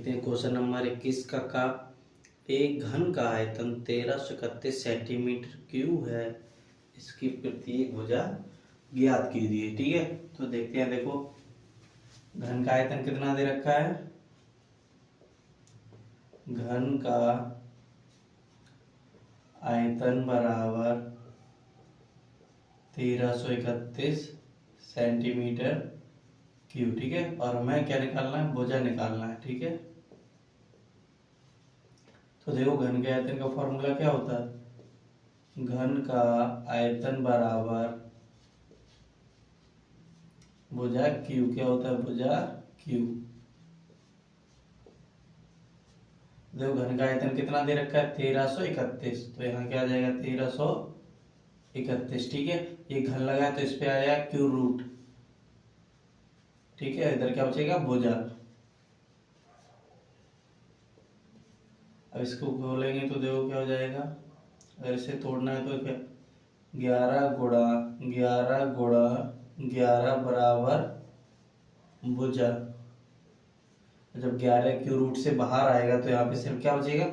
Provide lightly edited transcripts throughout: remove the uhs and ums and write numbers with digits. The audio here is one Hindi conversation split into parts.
देखते हैं क्वेश्चन नंबर 21 का एक घन का आयतन 1331 सेंटीमीटर क्यूब है, इसकी प्रत्येक भुजा ज्ञात कीजिए। ठीक है, तो देखते हैं। देखो घन का आयतन कितना दे रखा है। घन का आयतन बराबर 1331 सेंटीमीटर क्यूब। ठीक है, और हमें क्या निकालना है, भुजा निकालना है। ठीक है, तो देखो घन के आयतन का फॉर्मूला क्या होता है। घन का आयतन बराबर भुजा क्यू। क्या होता है, भुजा क्यू। देखो घन का आयतन कितना दे रखा है, 1331। तो यहाँ क्या आ जाएगा, 1331। ठीक है, ये घन लगा है तो इस पे आया क्यू रूट। ठीक है, इधर क्या बचेगा, भुजा। अब इसको खोलेंगे तो देखो क्या हो जाएगा। अगर इसे तोड़ना है तो क्या, 11 गुणा 11 गुणा 11 बराबर भुजा। जब 11 क्यू रूट से बाहर आएगा तो यहाँ पे सिर्फ क्या बचेगा,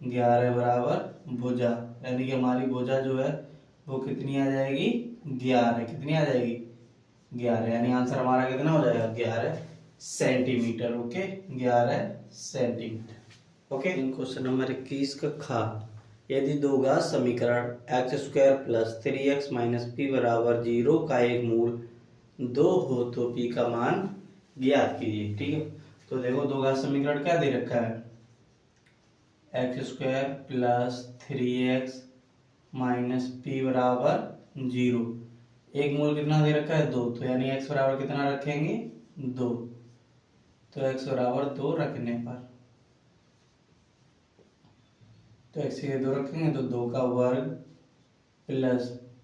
11 बराबर भुजा। यानी कि हमारी भुजा जो है वो कितनी आ जाएगी, 11। कितनी आ जाएगी, 11। यानी आंसर हमारा कितना हो जाएगा, 11 centimetre. Okay, 11 centimetre. Okay, question number 21 का खा। यदि दो घात समीकरण x² plus 3x minus P बराबर 0 का एक मूल 2 हो तो p का मान ज्ञात कीजिए। ठीक है, तो देखो दो घात समीकरण क्या दे रखा है, x² plus 3x minus P बराबर 0। एक मूल कितना दे रखा है, 2। तो यानी x बराबर कितना रखेंगे, 2। तो x बराबर 2 रखने पर तो x के 2 रखेंगे तो 2 का वर्ग प्लस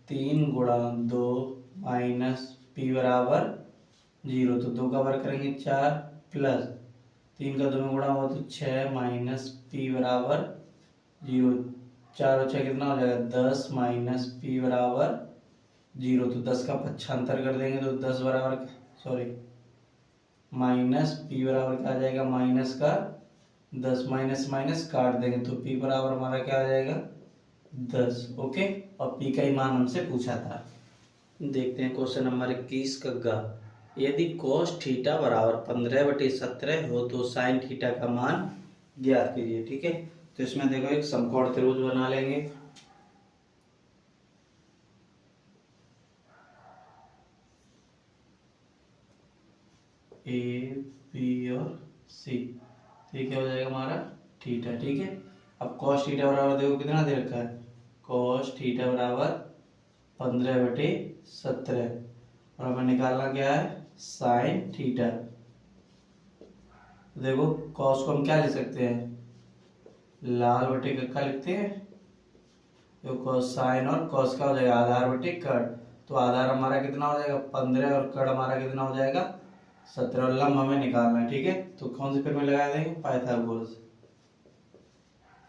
3 गुणा 2 माइनस पी बराबर 0। तो 2 का वर्ग करेंगे 4 प्लस 3 का 2 में गुणा हुआ तो 6 माइनस पी बराबर 0। 4 और 6 कितना हो जाएगा, 10 माइनस पी बराबर 0। तो 10 का पक्षांतर कर देंगे तो 10 बराबर माइनस पी बराबर क्या आ जाएगा, माइनस का 10 माइनस माइनस काट देंगे तो p बराबर हमारा क्या आ जाएगा, 10। ओके, और p का ही मान हमसे पूछा था। देखते हैं क्वेश्चन नंबर 21 का ग। यदि cos थीटा बराबर 15/17 हो तो sin थीटा का मान ज्ञात कीजिए। ठीक है, तो इसमें देखो एक समकोण त्रिभुज बना लेंगे। ए बी और सी। ठीक है, हो जाएगा हमारा थीटा। ठीक है, अब cos थीटा बराबर देखो कितना दे रखा है, cos थीटा बराबर 15/17 और हमें निकालना क्या है, sin थीटा। देखो cos को हम क्या लिख सकते हैं, लाल बटे कक्का लिखते हैं। तो cos sin और cos का हो जाएगा आधार बटे कड़। तो आधार हमारा कितना हो जाएगा, 15 और कड़ हमारा कितना हो जाएगा, 17। और लंब हमें निकालना है। ठीक है, तो कौन से फिर में लगा देंगे, पाइथागोरस।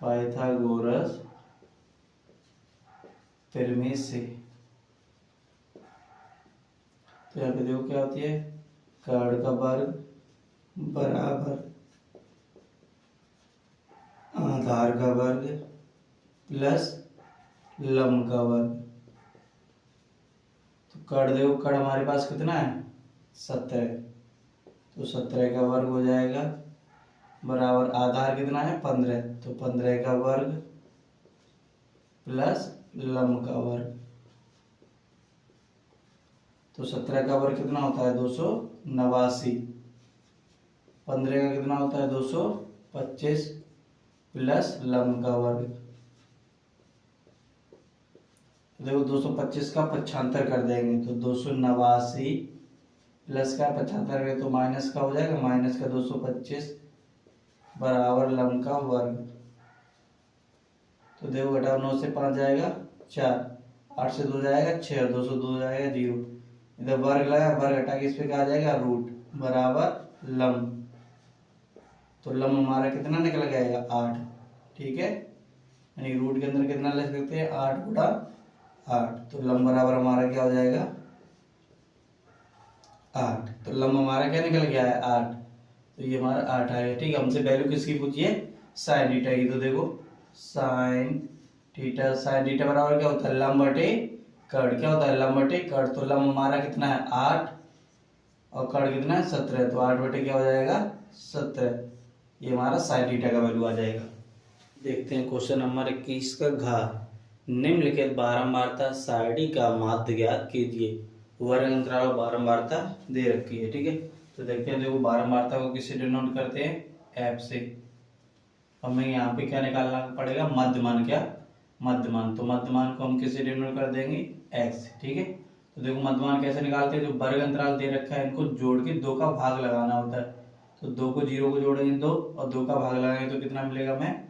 पाइथागोरस प्रमेय से। तो यहाँ पे देखो क्या होती है, कड़ का वर्ग बराबर आधार का वर्ग प्लस लंब का वर्ग। तो कड़ देखो, कड़ हमारे पास कितना है, 17। तो 17 का वर्ग हो जाएगा बराबर आधार कितना है, 15। तो 15 का वर्ग प्लस लंब का वर्ग। तो 17 का वर्ग कितना होता है, 289। 15 का कितना होता है, 225 प्लस लंब का वर्ग। देखो 225 का पक्षांतर कर देंगे तो 289 प्लस का पक्षांतर करें तो माइनस का हो जाएगा, माइनस का 225 बराबर लंब का वर्ग। तो देखो घटाओ, 9 से 5 जाएगा 4, 8 से 2 जाएगा 6 और 2 से 2 जाएगा 0। इधर वर्ग लगा, वर्ग हटा के इस पे क्या आ जाएगा, रूट बराबर लंब। तो लंब हमारा कितना निकल जाएगा, 8। ठीक है, यानी रूट के अंदर कितना ले सकते हैं, 8 गुणा 8। तो लंब बराबर हमारा क्या हो जाएगा, 8। तो लंब हमारा क्या निकल गया है, 8। तो ये हमारा 8 आ गया। ठीक है, हमसे वैल्यू किसकी पूछी है? साइन थीटा की। तो देखो साइन थीटा, साइन थीटा बराबर क्या होता है? लंब बटे कर्ण। क्या होता है? लंब बटे कर्ण। तो लंब हमारा कितना है? 8 और कर्ण कितना है? 17। तो 8 बटे क्या हो जाएगा? 17। ये हमारा साइन थीटा का वैल्यू आ जाएगा। देखते हैं क्वेश्चन नंबर 21 का घ। निम्नलिखित बारंबारता सारणी का माध्य ज्ञात कीजिए। वर्ग अंतराल और बारंबारता दे रखी है। ठीक है, तो देखते हैं। देखो बारंबारता को किससे डिनोट करते हैं? एफ से। हमें यहाँ पे क्या निकालना पड़ेगा? मध्यमान। क्या? मध्यमान। तो मध्यमान को हम किससे डिनोट कर देंगे? एक्स। ठीक है, तो देखो मध्यमान कैसे निकालते हैं? जो वर्ग अंतराल दे रखा है इनको जोड़ के 2 का भाग लगाना होता है। तो 2 को 0 को जोड़ेंगे 2 और 2 का भाग लगाएंगे तो कितना मिलेगा हमें?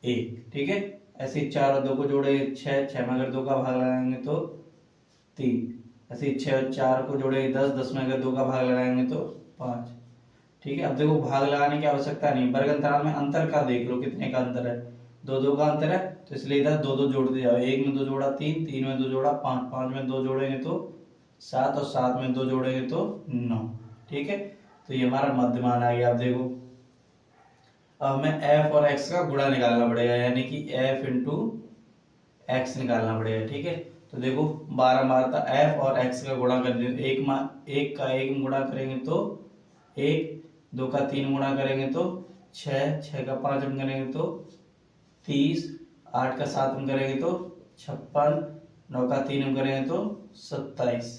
1। ठीक है, ऐसे ही 4 और 2 को जोड़ेंगे 6, 6 में अगर 2 का भाग लगाएंगे तो 3। ऐसे ही 6 और 4 को जोड़ेंगे 10, 10 में अगर 2 का भाग लगाएंगे तो 5। ठीक है, अब देखो भाग लगाने की आवश्यकता नहीं। वर्ग अंतराल में अंतर का देख लो, कितने का अंतर है? 2 2 का अंतर है, तो इसलिए इधर 2 2 जोड़ते जाओ। 1 में 2 जोड़ा 3, 3 में 2 जोड़ा 5, 5 में 2 जोड़ेंगे तो 7 और 7 में 2 जोड़ेंगे तो 9। ठीक है, तो ये हमारा मध्यमान आ गया। आप देखो अब हमें f और x का गुणा निकालना पड़ेगा, यानी कि f इंटू एक्स निकालना पड़ेगा। ठीक है, तो देखो बारंबारता f और x का गुणा कर दें। एक का 1 में गुणा करेंगे तो 1, 2 का 3 गुणा करेंगे तो 6, 6 का 5 में करेंगे तो 30, 8 का 7 में करेंगे तो 56, 9 का 3 में करेंगे तो 27।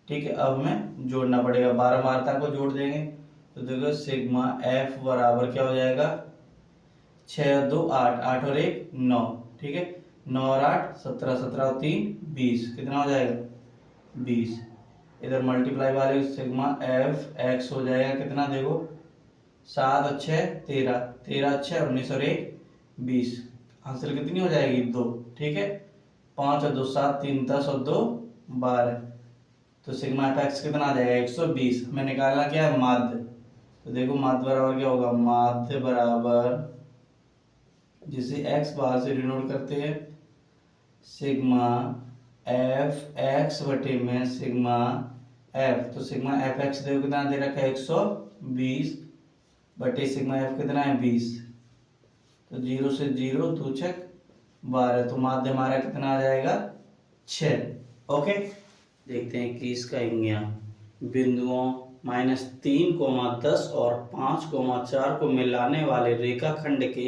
ठीक है, अब हमें जोड़ना पड़ेगा। बारंबारता को जोड़ देंगे तो देखो सिग्मा एफ बराबर क्या हो जाएगा? 6 और 2 8, 8 और 1 9। ठीक है, 9 और 8 17, 17 और 3 20। कितना हो जाएगा? 20। इधर मल्टीप्लाई वाले सिग्मा एफ एक्स हो जाएगा कितना? देखो 7 और 6 13, 13 और 6 19 और 1 20। आंसर कितनी हो जाएगी? 2। ठीक है, 5 और 2 7, 3 10 और 2 12। तो सिग्मा एफ एक्स कितना आ जाएगा? 120। हमें निकालना क्या है? माध्य। तो देखो माध्य बराबर क्या होगा? माध्य बराबर, जिसे x बाहर से डिनोट करते हैं, सिग्मा एफ एक्स बटे में सिग्मा एफ। तो सिग्मा एफ एक्स देखो कितना दे रखा है? 120 बटे सिग्मा एफ कितना है? 20। तो 0 से 0 2 6 12। तो माध्य हमारा कितना आ जाएगा? 6। ओके, देखते हैं कि इसका बिंदुओं -3, 10 और 5, 4 को मिलाने वाले रेखाखंड के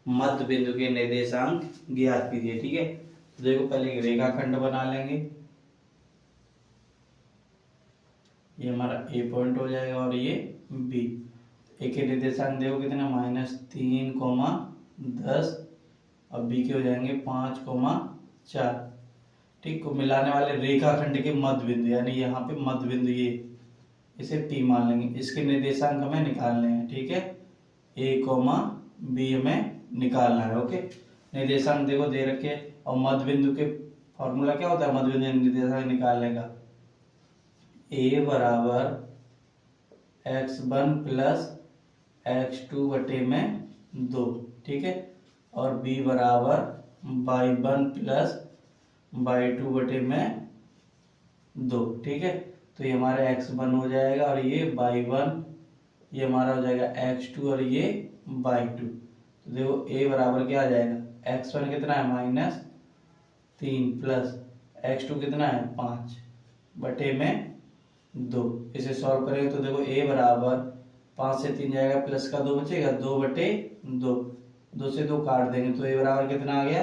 मध्य बिंदु के निर्देशांक ज्ञात कीजिए। ठीक है, तो देखो पहले एक रेखाखंड बना लेंगे। ये हमारा ए पॉइंट हो जाएगा और ये बी। ए के निर्देशांक देखो कितना? -3, 10 और बी के हो जाएंगे 5, 4। ठीक, को मिलाने वाले रेखाखंड के मध्य बिंदु, यानी यहाँ पे मध्य बिंदु ये, इसे P मान लेंगे। इसके निर्देशांक हमें निकालने हैं। ठीक है, A, B हमें निकालना है। ओके, निर्देशांक देखो दे रखे और मध्य बिंदु के फॉर्मूला क्या होता है मध्य बिंदु निर्देशांक निकालने का? A बराबर x1 प्लस x2 बटे में 2। ठीक है, और B बराबर y1 प्लस y2 बटे में 2। ठीक है, तो ये हमारा x1 हो जाएगा और ये y1, ये हमारा हो जाएगा x2 और ये y2। तो देखो a बराबर क्या आ जाएगा? x1 कितना है? -3 प्लस x2 कितना है? 5 बटे में 2। इसे सॉल्व करेंगे तो देखो a बराबर 5 से 3 जाएगा, प्लस का 2 बचेगा, 2 बटे 2, 2 से 2 काट देंगे तो a बराबर कितना आ गया?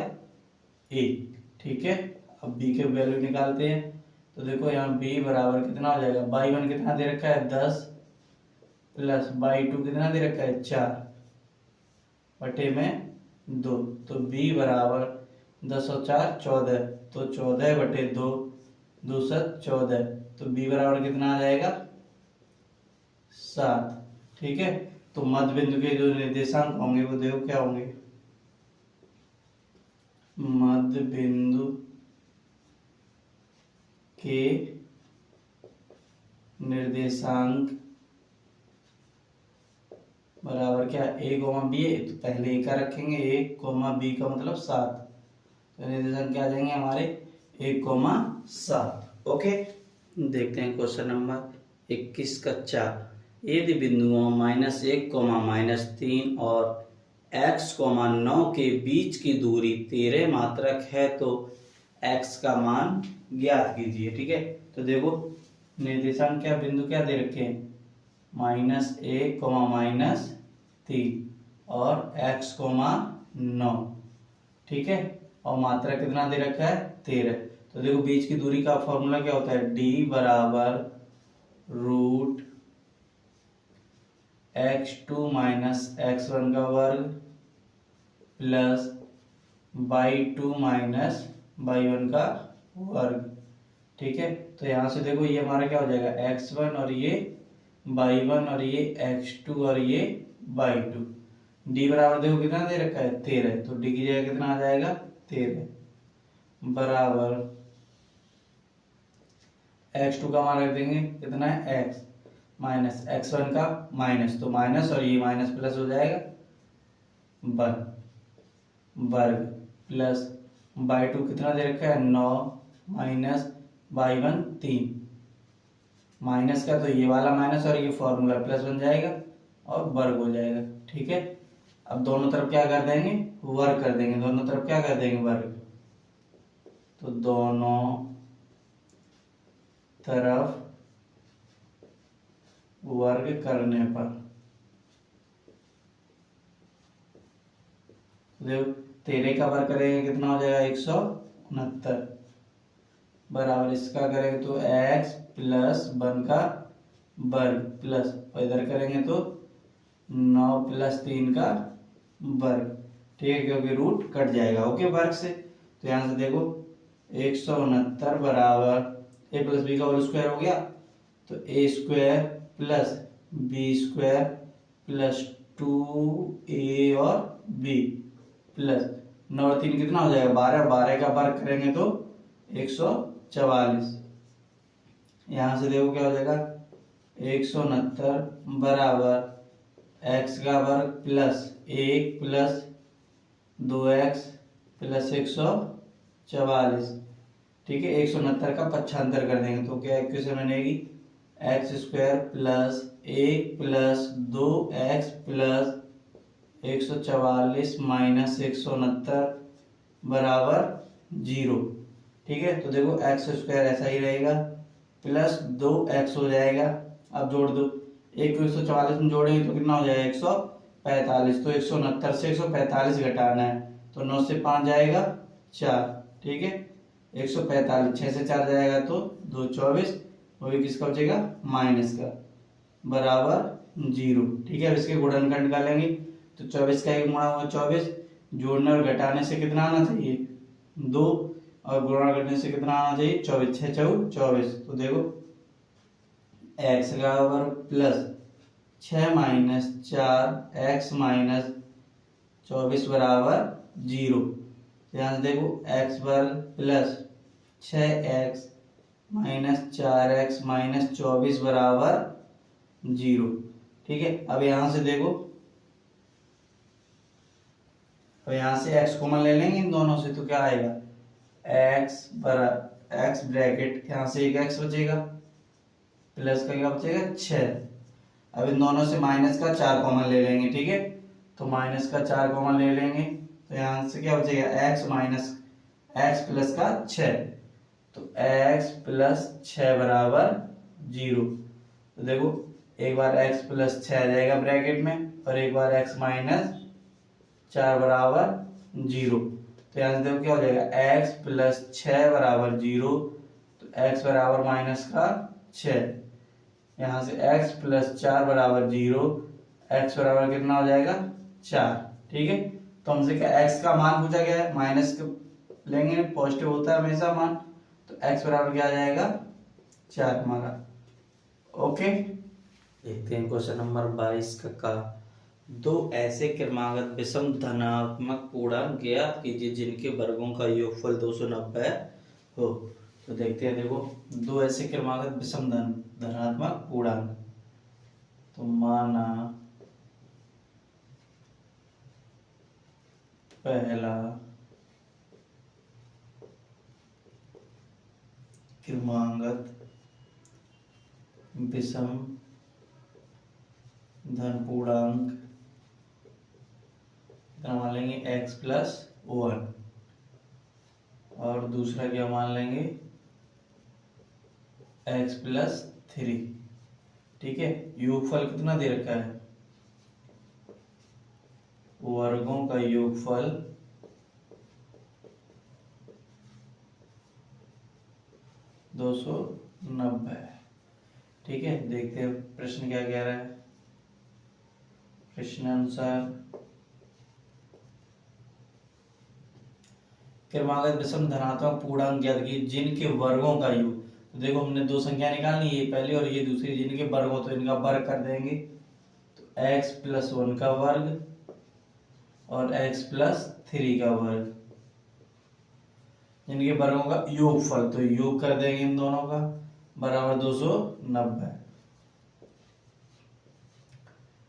1। ठीक है, अब b के वैल्यू निकालते हैं। तो देखो यहाँ b बराबर कितना हो जाएगा? y1 कितना दे रखा है? 10 प्लस y2 कितना दे रखा है? 4 बटे में 2। तो b बराबर 10 और 4 14। तो 14 बटे 2, 2 7 14। तो b बराबर कितना आ जाएगा? 7। ठीक है, तो मध्य बिंदु के जो निर्देशांक होंगे वो देखो क्या होंगे? मध्य बिंदु के निर्देशांक बराबर क्या? a, b है तो पहले a का रखेंगे, a, b का मतलब 7। तो निर्देशांक क्या आ जाएंगे हमारे? 1, 7। ओके, देखते हैं क्वेश्चन नंबर 21 का 4। यदि बिंदुओं -1, -3 और x, 9 के बीच की दूरी 13 मात्रक है तो x का मान ज्ञात कीजिए। ठीक है, तो देखो निर्देशांक क्या बिंदु क्या दे रखे हैं, -1, -3 और x, 9। ठीक है, और मात्रा कितना दे रखा है, 13। तो देखो बीच की दूरी का फॉर्मूला क्या होता है, d बराबर √x2 - x1 का वर्ग प्लस y2 - y1 का वर्ग। ठीक है, तो यहाँ से देखो ये हमारा क्या हो जाएगा, x1 और ये y1 और ये x2 और ये y2। d बराबर देखो कितना दे रखा है, 13। तो d की जगह कितना आ जाएगा, 13 बराबर x2 का मान रख देंगे कितना है, x माइनस x1 का माइनस, तो माइनस और ये माइनस प्लस हो जाएगा वर्ग प्लस y2 कितना दे रखा है, 9 माइनस y1 3 माइनस का, तो ये वाला माइनस और ये फॉर्मूला प्लस बन जाएगा और वर्ग हो जाएगा। ठीक है, अब दोनों तरफ क्या कर देंगे, वर्ग कर देंगे, दोनों तरफ क्या कर देंगे, वर्ग। तो दोनों तरफ वर्ग करने पर देखो 13 का वर्ग करेंगे कितना हो जाएगा, 169 बराबर इसका करेंगे तो x प्लस 1 का वर्ग प्लस, और इधर करेंगे तो 9 + 3 का वर्ग। ठीक है, क्योंकि रूट कट जाएगा ओके वर्ग से। तो यहाँ से देखो 169 बराबर a + b का होल स्क्वायर हो गया, तो a² + b² प्लस 2a और b प्लस 9 और 3 कितना हो जाएगा, 12। 12 का वर्ग करेंगे तो 144। यहाँ से देखो क्या हो जाएगा, 169 बराबर x का वर्ग प्लस 1 प्लस 2x प्लस 144। ठीक है, 169 का 95 कर देंगे तो क्या इक्वेशन बनेगी, x² plus 1 plus 2x plus 144 minus 169 बराबर 0। ठीक है, तो देखो x² ऐसा ही रहेगा प्लस 2x हो जाएगा। अब जोड़ दो, 1 को 144 में जोड़ेंगे तो कितना हो जाएगा, 145। तो 169 से 145 घटाना है, तो 9 से 5 जाएगा 4। ठीक है, 145 6 से 4 जाएगा तो 2 24, वो भी किसका बचेगा, माइनस का बराबर 0। ठीक है, अब इसके गुणनखंड निकालेंगे तो 24 का 1 गुणा हुआ 24, जोड़ने और घटाने से कितना आना चाहिए, 2, और गुणा करने से कितना आना चाहिए, 24। 6 × 4 = 24। तो देखो x का वर्ग प्लस 6 माइनस 4x माइनस 24 बराबर 0। यहाँ से देखो x वर्ग plus 6x minus 4x minus 24 बराबर 0। ठीक है, अब यहाँ से देखो, अब यहाँ से x कॉमन ले लेंगे इन दोनों से, तो क्या आएगा, x ब्रैकेट यहाँ से एक x बचेगा प्लस का क्या बचेगा 6। अब इन दोनों से माइनस का 4 कॉमन ले लेंगे। ठीक है, तो माइनस का 4 कॉमन ले लेंगे तो यहाँ से क्या बचेगा, x माइनस x प्लस का 6, तो x प्लस 6 बराबर 0। तो देखो एक बार x प्लस 6 आ जाएगा ब्रैकेट में, और एक बार x माइनस 4 बराबर 0। तो यहाँ से देखो क्या हो जाएगा, x प्लस 6 बराबर 0, तो x बराबर माइनस का 6। यहाँ से x प्लस 4 बराबर 0, x बराबर कितना हो जाएगा, 4। ठीक है, तो हमसे क्या x का मान पूछा गया है, माइनस लेंगे, पॉजिटिव होता है हमेशा मान, तो x बराबर क्या आ जाएगा, 4 हमारा। ओके, देखते हैं क्वेश्चन नंबर 22 का। दो ऐसे क्रमागत विषम धनात्मक पूर्णांक ज्ञात कीजिए जिनके वर्गों का योगफल 290 हो। तो देखते हैं, देखो दो ऐसे क्रमागत विषम धनात्मक पूर्णांक, तो माना पहला क्रमागत विषम धन पूर्णांक कितना मान लेंगे x+1 और दूसरा क्या मान लेंगे x+3। ठीक है, योगफल कितना दे रखा है, वर्गों का योगफल 290। ठीक है, देखते हैं प्रश्न क्या कह रहा है। प्रश्न अनुसार क्रमागत विषम धनात्मक पूर्णांक ज्ञात कीजिए जिनके वर्गों का योग। तो देखो हमने दो संख्या निकालनी, ये पहली और ये दूसरी, जिनके वर्ग हो तो इनका वर्ग कर देंगे। तो x+1 का वर्ग और x+3 का वर्ग, जिनके वर्गों का योगफल, तो योग कर देंगे इन दोनों का, बराबर 290।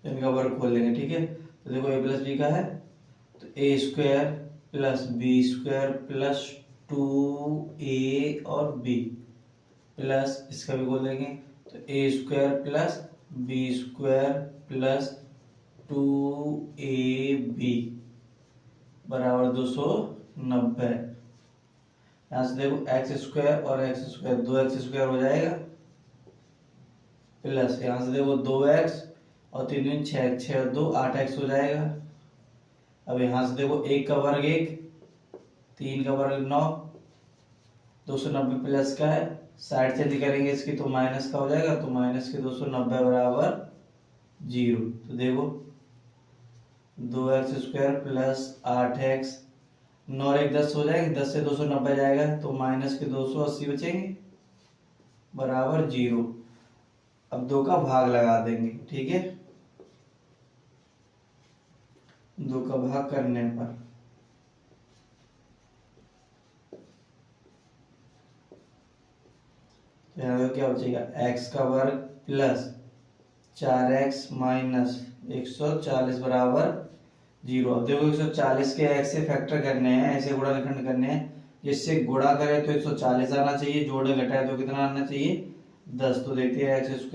इनका वर्ग खोल देंगे। ठीक है, तो देखो a+b का है, तो a²+b² +2a और b प्लस इसका भी खोल देंगे, तो a² + b² +2ab बराबर 290। यहाँ से देखो x² और x², 2x² हो जाएगा, प्लस यहाँ से देखो 2x और 3 दूनी 6, 6 और 2 8x हो जाएगा। अब यहाँ से देखो 1 का वर्ग 1, 3 का वर्ग 9, 290 प्लस का है, साइड चेंज करेंगे इसकी तो माइनस का हो जाएगा, तो माइनस के 290 बराबर 0। तो देखो 2x² + 8x, 9 और 1 10 हो जाएंगे, 10 से 290 जाएगा तो माइनस के 280 बचेंगे बराबर 0। अब 2 का भाग लगा देंगे। ठीक है, 2 का भाग करने पर तो यहाँ क्या बचेगा, x का वर्ग प्लस 4x माइनस 140 बराबर 0। अब देखो 140 के x से फैक्टर करने हैं, ऐसे गुणनखंड करने हैं, जिससे गुणा करें तो 140 आना चाहिए, जोड़े घटाए तो कितना आना चाहिए 10। तो देखते हैं x² +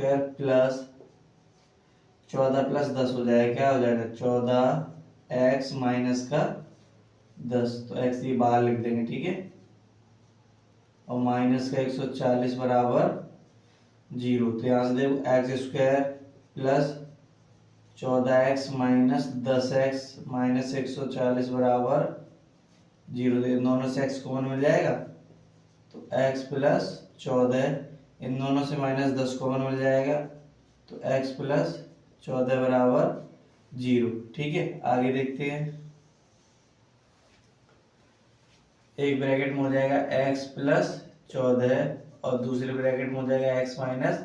14 + 10 हो जाएगा, क्या हो जाएगा 14x माइनस का 10, तो x ये बाहर लिख देंगे। ठीक है, और माइनस का 140 बराबर 0। तो यहाँ से देखो x² + 14x minus 10x minus 140 बराबर 0। तो इन दोनों से x कॉमन मिल जाएगा, तो x + 14, इन दोनों से माइनस 10 कॉमन मिल जाएगा, तो x + 14 बराबर 0। ठीक है, आगे देखते हैं। एक ब्रैकेट में हो जाएगा x + 14 और दूसरे ब्रैकेट में हो जाएगा x माइनस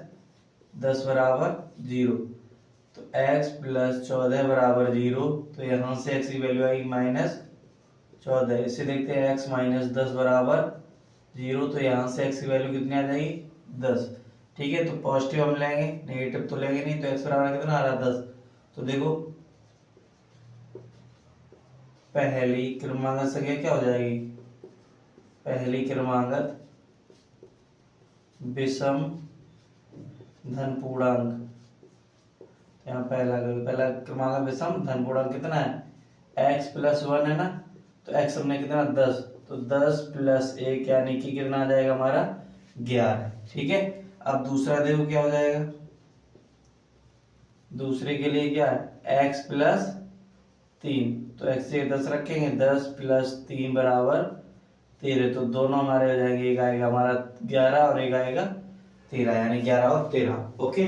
10 बराबर 0। तो x + 14 बराबर 0, तो यहाँ से x की वैल्यू आएगी -14। इसे देखते हैं x माइनस 10 बराबर 0, तो यहाँ से x की वैल्यू कितनी आ जाएगी 10। ठीक है, तो पॉजिटिव हम लेंगे, नेगेटिव तो लेंगे नहीं, तो x बराबर कितना आ रहा है 10। तो देखो पहली क्रमांक संख्या क्या हो जाएगी, पहली क्रमांक विषम धन पूर्णांक, यहाँ पहला क्रमांक विषम धन पूर्णांक कितना है x+1 है ना, तो x हमने कितना 10, तो 10 + 1 यानी कि कितना आ जाएगा हमारा 11। ठीक है, अब दूसरा देखो क्या हो जाएगा, दूसरे के लिए क्या है x+3, तो x से 10 रखेंगे, 10 + 3 बराबर 13। तो दोनों हमारे हो जाएंगे, एक आएगा हमारा 11 और एक आएगा 13, यानी 11 और 13। ओके,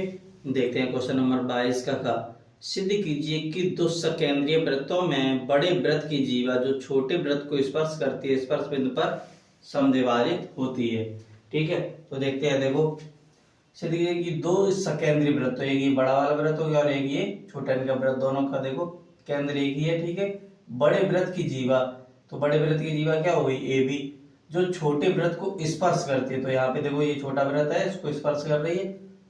देखते हैं क्वेश्चन नंबर 22 का सिद्ध कीजिए कि दो सकेंद्रीय वृत्तों में बड़े वृत्त की जीवा जो छोटे वृत्त को स्पर्श करती है स्पर्श बिंदु पर समद्विभाजित होती है। ठीक है, तो देखते हैं। देखो सिद्ध कीजिए कि दो सकेंद्रीय वृत्त, तो एक ये बड़ा वाला वृत्त हो गया और एक ये छोटा इनका वृत्त, दोनों का देखो केंद्र एक ही है। ठीक है, बड़े वृत्त की जीवा, तो बड़े वृत्त की जीवा क्या हो गई AB, जो छोटे वृत्त को स्पर्श करती है। तो यहाँ पे देखो ये छोटा वृत्त है, इसको स्पर्श कर रही है,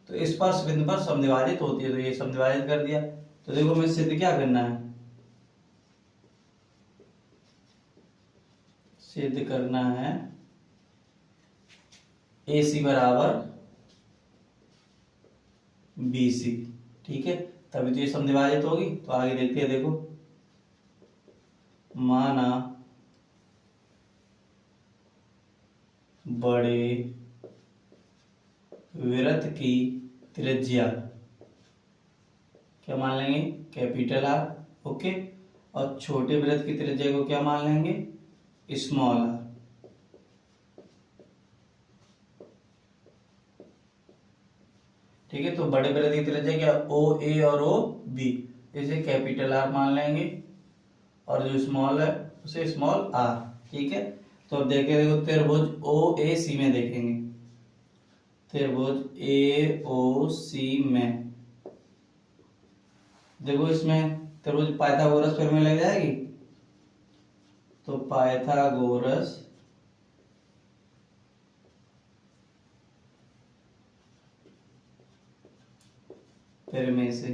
तो स्पर्श बिंदु पर समद्विभाजित होती है, तो ये समद्विभाजित कर दिया। तो देखो हमें सिद्ध क्या करना है, सिद्ध करना है AC बराबर BC। ठीक है, तभी तो ये समद्विभाजित होगी। तो आगे देखते हैं, देखो माना बड़े वृत्त की त्रिज्या, क्या मान लेंगे, कैपिटल आर। ओके, और छोटे वृत्त की त्रिज्या को क्या मान लेंगे, स्मॉल आर। ठीक है, तो बड़े वृत्त की त्रिज्या क्या, ओ ए और ओ बी, इसे कैपिटल आर मान लेंगे और जो स्मॉल है उसे स्मॉल आर। ठीक है, तो अब देखो त्रिभुज ओ ए सी में देखेंगे, त्रिभुज ए ओ सी में देखो, इसमें त्रिभुज पाइथागोरस प्रमेय लग जाएगी। तो पाइथागोरस प्रमेय से,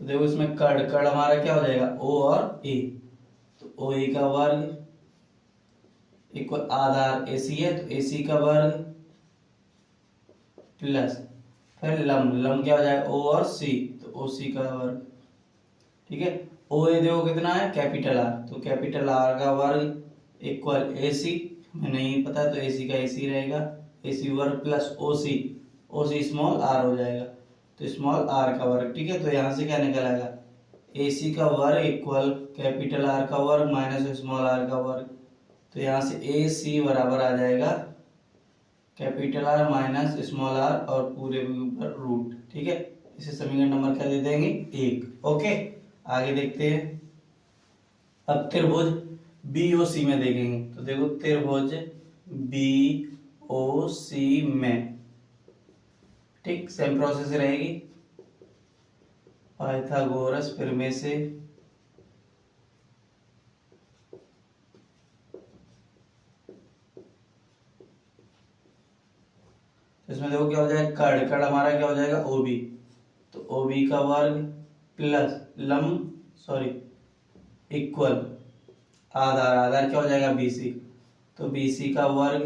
तो देखो इसमें कड़ कड़ हमारा क्या हो जाएगा, ओ और ए। तो ओ ए का वर्ग इक्वल आधार ए सी है, तो ए सी का वर्ग प्लस फिर लम लम क्या हो जाएगा, ओ और सी, तो ओ सी का वर्ग। ठीक है, ओ ए देखो कितना है, कैपिटल आर, तो कैपिटल आर का वर्ग इक्वल ए सी, हमें नहीं पता तो ए सी का ए सी रहेगा, ए सी वर्ग plus O C small R हो जाएगा, तो स्मॉल आर का वर्ग। ठीक है, तो यहाँ से क्या निकल आएगा, ए सी का वर्ग इक्वल कैपिटल आर का वर्ग माइनस स्मॉल आर का वर्ग। तो यहाँ से ए सी बराबर आ जाएगा capital R minus small R और पूरे के ऊपर रूट। ठीक है, इसे समीकरण नंबर क्या दे देंगे, 1। ओके, आगे देखते हैं। अब त्रिभुज बी ओ सी में देखेंगे, तो देखो त्रिभुज बी ओ सी में, ठीक सेम प्रोसेस रहेगी, पाइथागोरस प्रमेय से इसमें देखो क्या हो जाएगा, कड़ कड़ हमारा क्या हो जाएगा, ओ बी, तो ओ बी का वर्ग plus lump sorry equal Aadhaar Aadhaar क्या हो जाएगा, बी सी, तो बी सी का वर्ग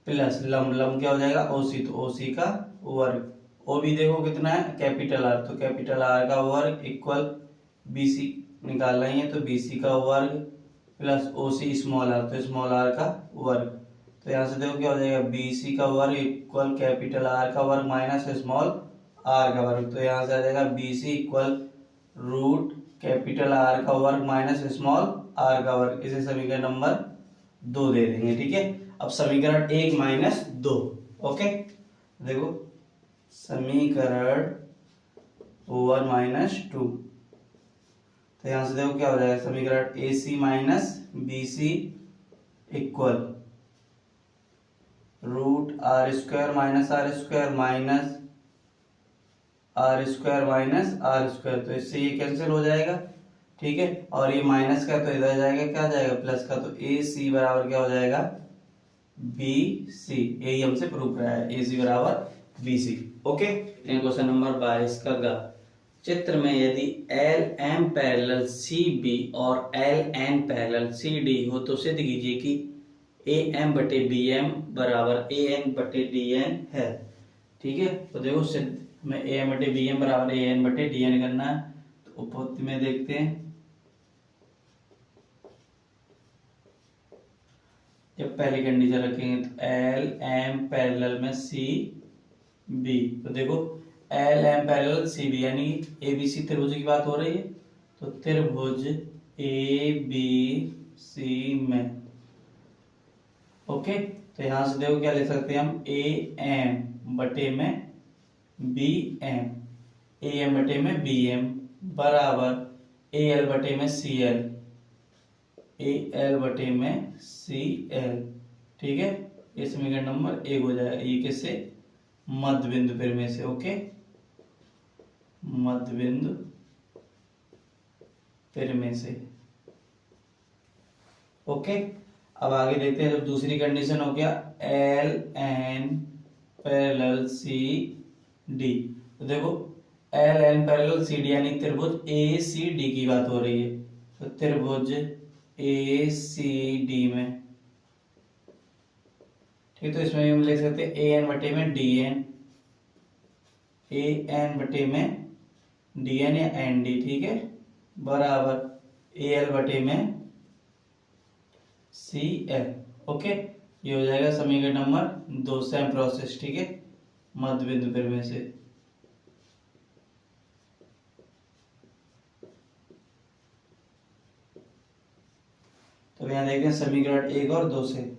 प्लस लम लम क्या हो जाएगा, ओ सी, तो ओ सी का वर्ग। ओ बी देखो कितना है, कैपिटल आर, तो कैपिटल आर का वर्ग इक्वल बी सी निकालना ही है, तो बी सी का वर्ग plus O C small R, तो स्मॉल आर का वर्ग। तो यहाँ से देखो क्या हो जाएगा, बी सी का वर्ग इक्वल कैपिटल आर का वर्ग माइनस स्मॉल आर का वर्ग। तो यहाँ से आ जाएगा B C equal root capital R का वर्ग माइनस स्मॉल आर का वर्ग। इसे समीकरण नंबर 2 दे देंगे। ठीक है, अब समीकरण 1 माइनस 2। ओके, देखो समीकरण 1 माइनस 2, तो यहाँ से देखो क्या हो जाएगा, समीकरण A C minus B C equal root R square minus R square minus R square minus R square, तो इससे ये कैंसिल हो जाएगा। ठीक है, और ये माइनस का तो इधर जाएगा, क्या जाएगा प्लस का, तो ए सी बराबर क्या हो जाएगा, बी सी। यही हमसे प्रूव कराया है, ए सी बराबर B C. Okay, question number 22 का ग, चित्र में यदि L M parallel C B और L N parallel C D हो तो सिद्ध कीजिए कि ए एम बटे बी एम बराबर ए एन बटे डी एन है। ठीक है, तो देखो सिद्ध हमें ए एम बटे बी एम बराबर ए एन बटे डी एन करना है। तो उपपत्ति में देखते हैं, जब पहली कंडीशन रखेंगे तो एल एम पैरेलल में सी बी, तो देखो L M parallel C B यानी ए बी सी त्रिभुज की बात हो रही है, तो त्रिभुज ए बी सी में। ओके, तो यहां से देखो क्या ले सकते हैं हम, ए एम बटे में बी एम, ए एम बटे में बी एम बराबर ए एल बटे में सी एल, ए एल बटे में सी एल। ठीक है, ये समीकरण नंबर 1 हो जाएगा। ये किससे, मध्य बिंदु प्रमेय से। ओके, मध्य बिंदु प्रमेय से। ओके, अब आगे देखते हैं, जब दूसरी कंडीशन हो गया L N parallel C D, तो देखो L N parallel C D यानी त्रिभुज ए सी डी की बात हो रही है, तो त्रिभुज ए सी डी में। ठीक है। तो इसमें हम लिख सकते हैं ए एन बटे में डी एन, ए एन बटे में डी एन या एन डी, ठीक है, बराबर ए एल बटे में सी एल। ओके, ये हो जाएगा समीकरण नंबर 2 सेम प्रोसेस, ठीक है, मध्य बिंदु पर में से। तो यहाँ देखते हैं समीकरण 1 और 2 से।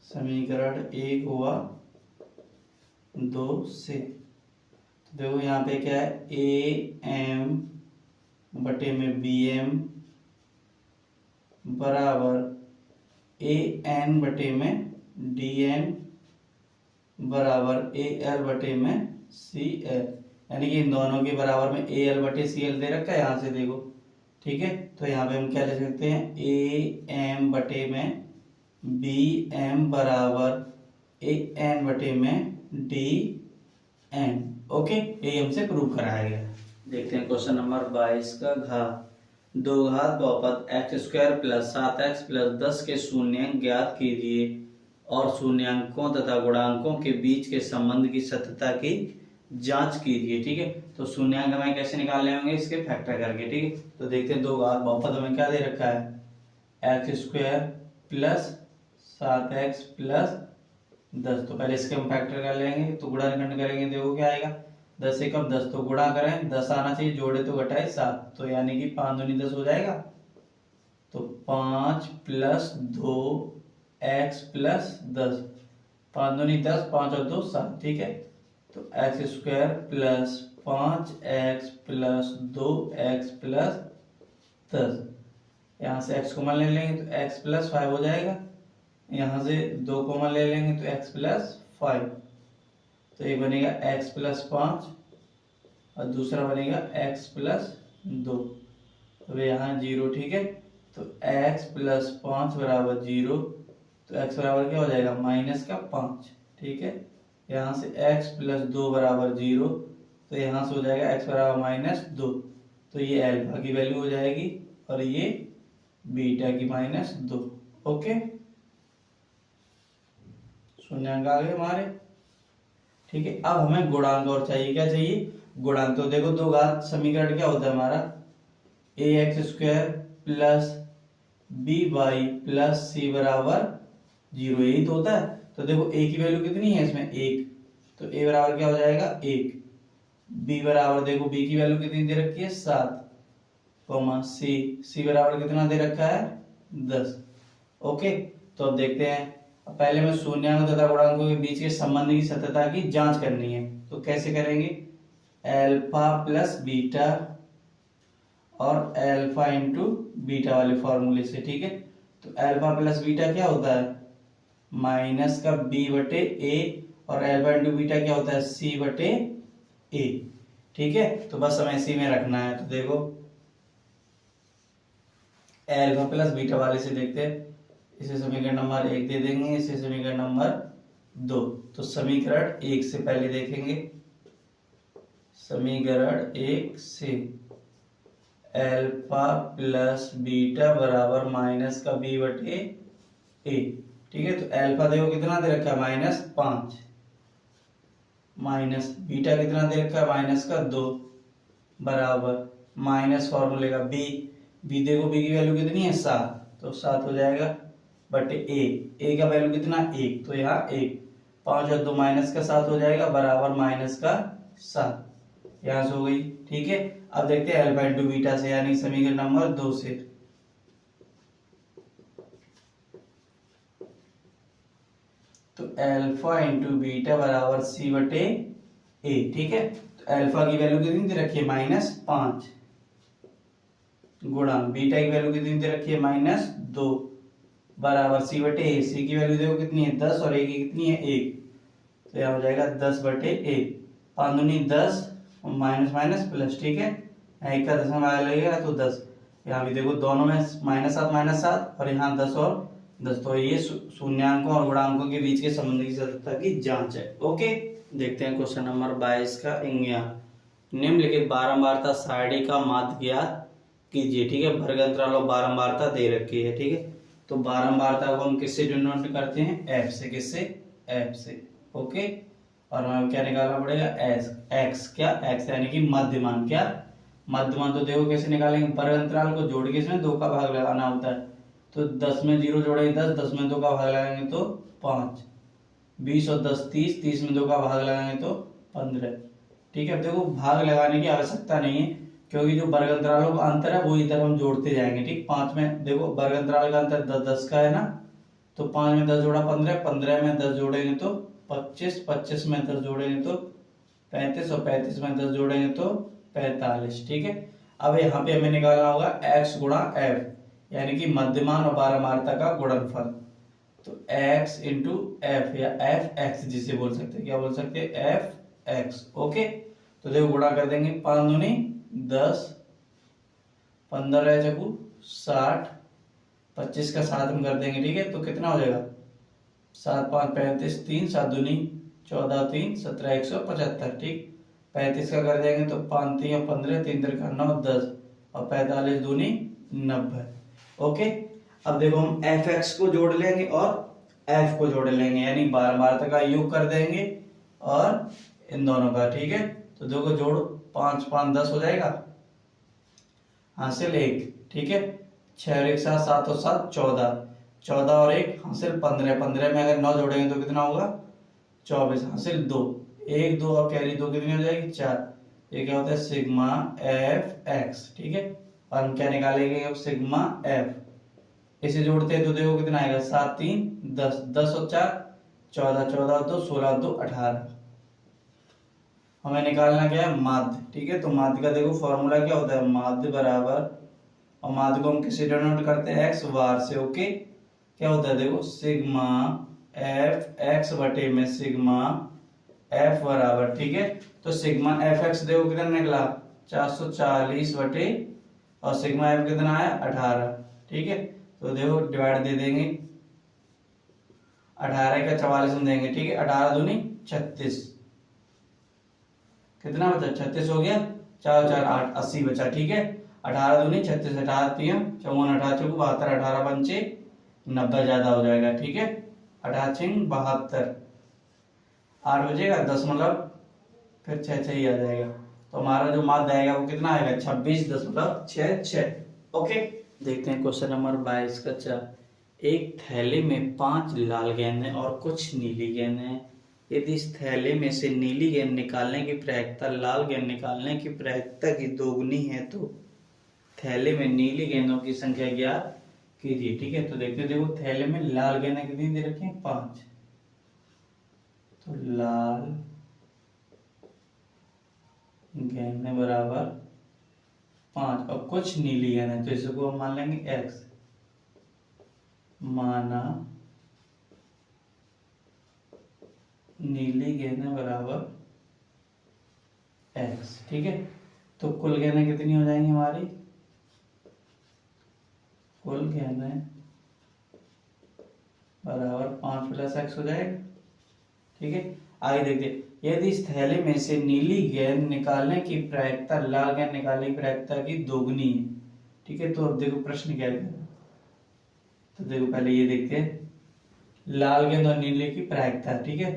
समीकरण 1 हुआ 2 से, तो देखो यहाँ पे क्या है, ए एम बटे में बी एम बराबर ए एन बटे में डी एन बराबर ए एल बटे में सी एल, यानी कि इन दोनों के बराबर में ए एल बटे सी एल दे रखा है यहाँ से देखो, ठीक है। तो यहाँ पे हम क्या ले सकते हैं, ए एम बटे में बी एम बराबर ए एन बटे में डी एन। ओके, ये हमसे प्रूव कराया गया। देखते हैं क्वेश्चन नंबर 22 का घात 2 घात बहुपद x square plus 7x plus 10 के शून्यांक ज्ञात कीजिए और शून्यांकों तथा गुणांकों के बीच के संबंध की सत्यता की जांच कीजिए, ठीक है। तो शून्यांक हमें कैसे निकालने होंगे, इसके फैक्टर करके, ठीक है। तो देखते हैं 2 घात बहुपद हमें क्या दे रखा है, x square plus 7x plus 10। तो पहले इसके हम फैक्टर कर लेंगे, तो गुणनखंड करेंगे, देखो क्या आएगा, 10 से कम 10, तो गुणा करें 10 आना चाहिए, जोड़े तो घटाए 7, तो यानी कि 5 दूनी 10 हो जाएगा। तो 5 प्लस 2 x प्लस 10, 5 दूनी 10, 5 और 2 7, ठीक है। तो x square plus 5x plus 2x plus 10, यहाँ से x कॉमन ले लेंगे तो x प्लस 5 हो जाएगा, यहाँ से 2 कॉमन ले लेंगे तो x प्लस 5, तो एक बनेगा x प्लस 5 और दूसरा बनेगा x प्लस 2, तो यहाँ 0, ठीक है। तो x प्लस 5 बराबर 0, तो x बराबर क्या हो जाएगा, माइनस का 5, ठीक है। यहाँ से x प्लस 2 बराबर 0, तो यहाँ से हो जाएगा x बराबर माइनस 2, तो ये अल्फा की वैल्यू हो जाएगी और ये बीटा की माइनस 2। ओके, शून्यांक आ गए हमारे, ठीक है। अब हमें गुणांक और चाहिए, क्या चाहिए, गुणांक। तो देखो 2 घात समीकरण क्या होता है हमारा, A X square plus B Y plus C बराबर 0, यही तो होता है। तो देखो ए की वैल्यू कितनी है इसमें, 1, तो ए बराबर क्या हो जाएगा 1, बी बराबर देखो बी की वैल्यू कितनी दे रखी है 7, कॉमा सी बराबर कितना दे रखा है 10। ओके, तो अब देखते हैं, पहले में शून्यांक तथा गुणांकों के बीच के संबंध की सत्यता की जांच करनी है। तो कैसे करेंगे, अल्फा प्लस बीटा और अल्फा इंटू बीटा वाले फॉर्मूले से, ठीक है। तो अल्फा प्लस बीटा क्या होता है, माइनस का बी बटे ए, और अल्फा इंटू बीटा क्या होता है, सी बटे ए, ठीक है। तो बस हमें इसी में रखना है। तो देखो अल्फा प्लस बीटा वाले से देखते हैं, इसे समीकरण नंबर 1 दे देंगे, इसे समीकरण नंबर 2। तो समीकरण 1 से पहले देखेंगे, समीकरण 1 से अल्फा प्लस बीटा बराबर माइनस का बी बटे ए, ठीक है। तो अल्फा देखो कितना दे रखा है, -5, माइनस बीटा कितना दे रखा है, -2 बराबर माइनस फॉर्मूले का बी देखो बी की वैल्यू कितनी है 7, तो 7 हो जाएगा बटे ए का वैल्यू कितना 1, तो यहाँ 1, 5 और 2 माइनस का 7 हो जाएगा बराबर माइनस का 7, यहाँ से हो गई, ठीक है। अब देखते हैं अल्फा इंटू बीटा से, यानी समीकरण नंबर 2 से। तो अल्फा इंटू बीटा बराबर सी बटे ए, ठीक है। तो अल्फा की वैल्यू कितनी दे रखी है, -5, गुणा बीटा की वैल्यू कितनी दे रखी है, -2 बराबर सी बटे ए। सी की वैल्यू देखो कितनी है 10 और ए की कितनी है 1, तो यहाँ हो जाएगा 10 बटे ए, 5 दूनी 10, माइनस माइनस प्लस, ठीक है। एक का दशमलव आगे लगेगा तो 10, यहाँ भी देखो दोनों में -7 और यहाँ 10 और 10, तो ये शून्यांकों और गुणांकों के बीच के संबंध की सत्यता की जांच है। ओके, देखते हैं क्वेश्चन नंबर 22 का इंज्ञा। निम्नलिखित बारंबारता सारणी का माध्य ज्ञात कीजिए, ठीक है। वर्ग अंतराल और बारंबारता दे रखी है, ठीक है। तो बारंबारता को हम किससे डिनोट करते हैं, एफ से। किससे, एफ से। ओके, और हमें क्या निकालना पड़ेगा, एस एक्स। क्या, एक्स यानी कि मध्यमान। क्या, मध्यमान। तो देखो कैसे निकालेंगे, वर्ग अंतराल को जोड़ के इसमें 2 का भाग लगाना होता है। तो 10 में 0 जोड़ेंगे 10, 10 में 2 का भाग लगाएंगे तो 5, 20 और 10 30, 30 में 2 का भाग लगाएंगे तो 15। ठीक है, अब देखो भाग लगाने की आवश्यकता नहीं है, क्योंकि जो वर्ग अंतरालों का अंतर है वो इधर हम जोड़ते जाएंगे। ठीक, 5 में देखो वर्ग अंतराल का अंतर 10 10 का है ना, तो 5 में 10 जोड़ा 15, 15 में 10 जोड़ेंगे तो 25, 25 में 10 जोड़ेंगे तो 35, और 35 में 10 जोड़ेंगे तो 45। ठीक है, अब यहाँ पे हमें निकालना होगा x गुणा f, यानी कि मध्यमान और बारहमारता का गुणनफल। तो x इंटू एफ, या एफ एक्स जिसे बोल सकते हैं। क्या बोल सकते हैं, एफ एक्स। ओके, तो देखो गुणा कर देंगे, 5 दूनी 10, 15 चकू 60, 25 का 7 हम कर देंगे। ठीक है, तो कितना हो जाएगा, 7 5 35, 3 7 दूनी 14, 3 17, 175। ठीक, 35 का कर देंगे तो 5 3 15, 3 3 9 10, और 45 दूनी 90। ओके, अब देखो हम एफ एक्स को जोड़ लेंगे और एफ को जोड़ लेंगे, यानी बारंबारता का योग कर देंगे और इन दोनों का। ठीक है, तो देखो जोड़ 5 5 10 हो जाएगा, हासिल 1। ठीक है, 6 और 1 7, 7 और 7 14, 14 और 1 हासिल 15, 15 में अगर 9 जोड़ेंगे तो कितना होगा, 24, हासिल 2, 1 2 और कैरी 2 कितनी हो जाएगी, 4। ये क्या होता है, सिग्मा एफ एक्स। ठीक है, और हम क्या निकालेंगे, अब सिग्मा एफ। इसे जोड़ते हैं तो देखो कितना आएगा, 7 3 10, 10 और 4 14, 14 और 2 16 और 2 18। हमें निकालना क्या है, माध्य। ठीक है, तो माध्य का देखो फॉर्मूला क्या होता है, माध्य बराबर, और माध्य को हम किससे डिनोट करते हैं, एक्स बार से। ओके, क्या होता है देखो, सिग्मा एफ एक्स बटे में सिग्मा एफ बराबर। ठीक है, तो सिग्मा एफ एक्स देखो कितना निकला, 440 बटे, और सिग्मा एफ कितना आया, 18। ठीक है, तो देखो डिवाइड दे देंगे, 18 का 44 में देंगे। ठीक है, 18 दूनी 36, कितना बचा, 36 हो गया, 4 4 8 80 बचा। ठीक है, 18 दूनी 36, 18 3 54, 18 चौको 72, 18 पंचे 90 ज्यादा हो जाएगा। ठीक है, 18 6 72, 8 बजेगा 10, मतलब फिर 6 6 ही आ जाएगा। तो हमारा जो माध्य आएगा वो कितना आएगा, 26.66। ओके, देखते हैं क्वेश्चन नंबर 22 का 4। एक थैले में 5 लाल गेंदें और कुछ नीली गेंदें हैं। यदि इस थैले में से नीली गेंद निकालने की प्रायिकता लाल गेंद निकालने की प्रायिकता की दोगुनी है, तो थैले में नीली गेंदों की संख्या ज्ञात कीजिए। ठीक है, तो देखते देखो थैले में लाल गेंदें कितनी दे रखी हैं, 5। तो लाल गेंदें बराबर 5, और कुछ नीली गेंदें, तो इसको हम मान लेंगे x। माना नीली गेंदें बराबर x। ठीक है, तो कुल गेंदें कितनी हो जाएंगी हमारी, कुल गेंदें बराबर 5 प्लस x हो जाएगा। ठीक है, आगे देखते, यदि इस थैले में से नीली गेंद निकालने की प्रायिकता लाल गेंद निकालने की प्रायिकता की दोगुनी है। ठीक है, तो अब देखो प्रश्न क्या है, तो देखो पहले ये देखते हैं लाल गेंद और नीले की प्रायिकता। ठीक है,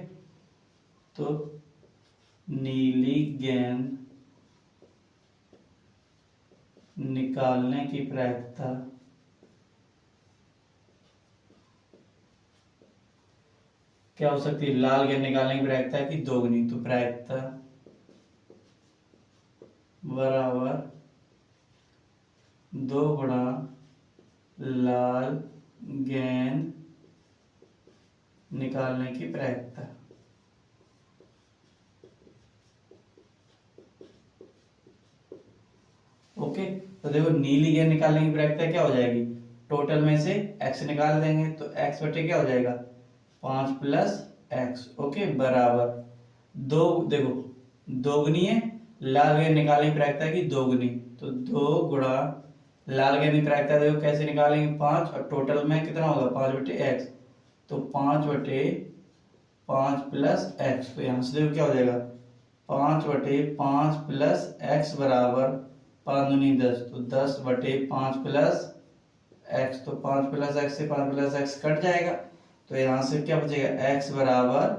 तो नीली गेंद निकालने की प्रायिकता क्या हो सकती है, लाल गेंद निकालने की प्रायिकता की दोगुनी। तो प्रायिकता बराबर 2 गुणा लाल गेंद निकालने की प्रायिकता। ओके, तो देखो नीली गेंद निकालने की प्रायिकता क्या हो जाएगी, टोटल में से x निकाल देंगे तो x बटे क्या हो जाएगा, 5 प्लस एक्स। ओके, बराबर 2, देखो दोगुनी है, लाल गेंद निकालने की प्रायिकता की दोगुनी, तो 2 गुणा लाल गेंद की प्रायिकता देखो कैसे निकालेंगे, 5, और टोटल में कितना होगा 5 बटे एक्स, तो 5 बटे 5 प्लस एक्स। तो यहाँ से देखो क्या हो जाएगा, 5 बटे 5 प्लस एक्स बराबर 5 दूनी 10, तो 10 बटे 5 प्लस x, तो 5 प्लस एक्स से 5 प्लस एक्स कट जाएगा, तो यहाँ से क्या बचेगा, x बराबर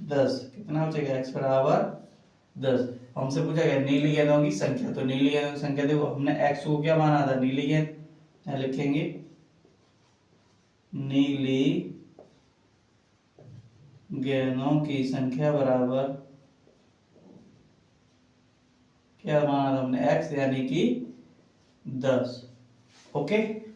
10। कितना बचेगा, x बराबर 10। हमसे पूछा गया नीली गेंदों की संख्या, तो नीली गेंदों की संख्या देखो, हमने x को क्या माना था, नीली गेंद, यहाँ लिखेंगे नीली गेंदों की संख्या बराबर क्या माना था हमने, x यानी कि 10। ओके।